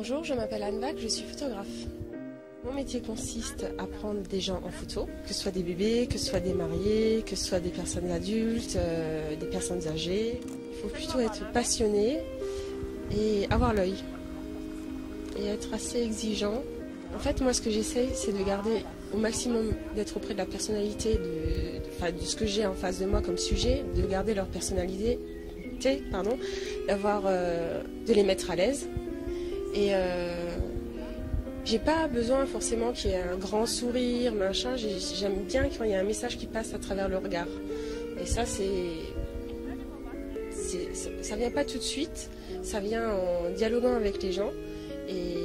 Bonjour, je m'appelle Anne Bach, je suis photographe. Mon métier consiste à prendre des gens en photo, que ce soit des bébés, que ce soit des mariés, que ce soit des personnes adultes, des personnes âgées. Il faut plutôt être passionné et avoir l'œil et être assez exigeant. En fait, moi, ce que j'essaye, c'est de garder au maximum, d'être auprès de la personnalité, de ce que j'ai en face de moi comme sujet, de garder leur personnalité, de les mettre à l'aise. Et j'ai pas besoin forcément qu'il y ait un grand sourire, machin. J'aime bien quand il y a un message qui passe à travers le regard. Et ça, ça vient pas tout de suite. Ça vient en dialoguant avec les gens. Et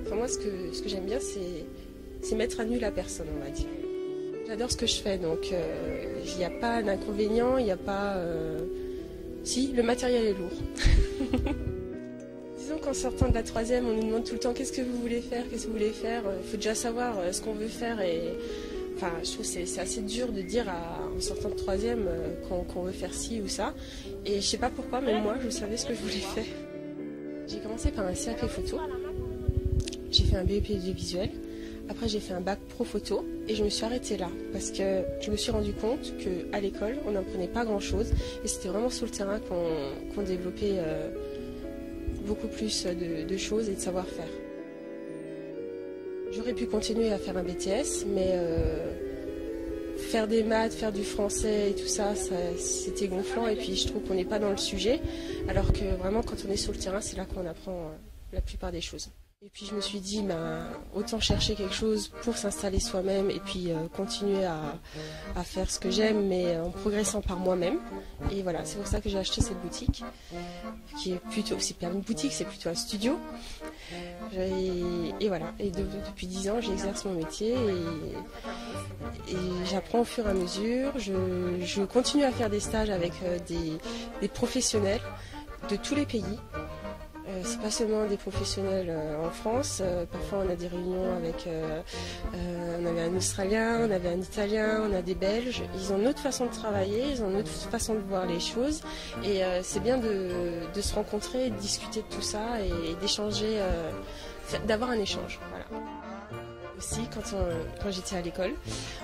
enfin, moi, ce que j'aime bien, c'est mettre à nu la personne, on va dire. J'adore ce que je fais, donc il n'y a pas d'inconvénient, il n'y a pas... Si, le matériel est lourd. Disons qu'en sortant de la troisième, on nous demande tout le temps qu'est-ce que vous voulez faire, qu'est-ce que vous voulez faire. Il faut déjà savoir ce qu'on veut faire. Et enfin, je trouve que c'est assez dur de dire en sortant de troisième qu'on veut faire ci ou ça. Et je sais pas pourquoi, même moi, je savais ce que je voulais faire. J'ai commencé par un CAP photo. J'ai fait un BEP visuel. Après, j'ai fait un bac pro photo et je me suis arrêtée là parce que je me suis rendu compte qu'à l'école, on n'apprenait pas grand-chose et c'était vraiment sur le terrain qu'on développait beaucoup plus de choses et de savoir-faire. J'aurais pu continuer à faire un BTS, mais faire des maths, faire du français et tout ça, c'était gonflant et puis je trouve qu'on n'est pas dans le sujet, alors que vraiment quand on est sur le terrain, c'est là qu'on apprend la plupart des choses. Et puis je me suis dit, autant chercher quelque chose pour s'installer soi-même et puis continuer à faire ce que j'aime, mais en progressant par moi-même. Et voilà, c'est pour ça que j'ai acheté cette boutique, qui est plutôt, c'est pas une boutique, c'est plutôt un studio. Et voilà, et depuis 10 ans, j'exerce mon métier et j'apprends au fur et à mesure. Je continue à faire des stages avec des professionnels de tous les pays. C'est pas seulement des professionnels en France, parfois on a des réunions avec, on avait un Australien, on avait un Italien, on a des Belges, ils ont une autre façon de travailler, ils ont une autre façon de voir les choses et c'est bien de se rencontrer, de discuter de tout ça et d'échanger, d'avoir un échange. Voilà. Aussi, quand j'étais à l'école,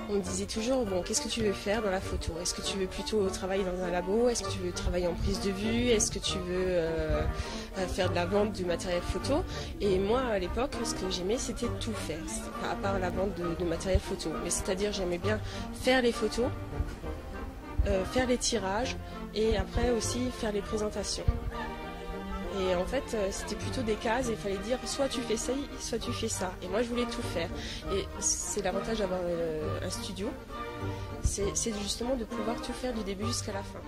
on me disait toujours, bon, qu'est-ce que tu veux faire dans la photo? Est-ce que tu veux plutôt travailler dans un labo? Est-ce que tu veux travailler en prise de vue? Est-ce que tu veux faire de la vente du matériel photo? Et moi, à l'époque, ce que j'aimais, c'était tout faire, à part la vente de matériel photo. Mais c'est-à-dire, j'aimais bien faire les photos, faire les tirages et après aussi faire les présentations. Et en fait, c'était plutôt des cases et il fallait dire soit tu fais ça, soit tu fais ça. Et moi, je voulais tout faire. Et c'est l'avantage d'avoir un studio, c'est justement de pouvoir tout faire du début jusqu'à la fin.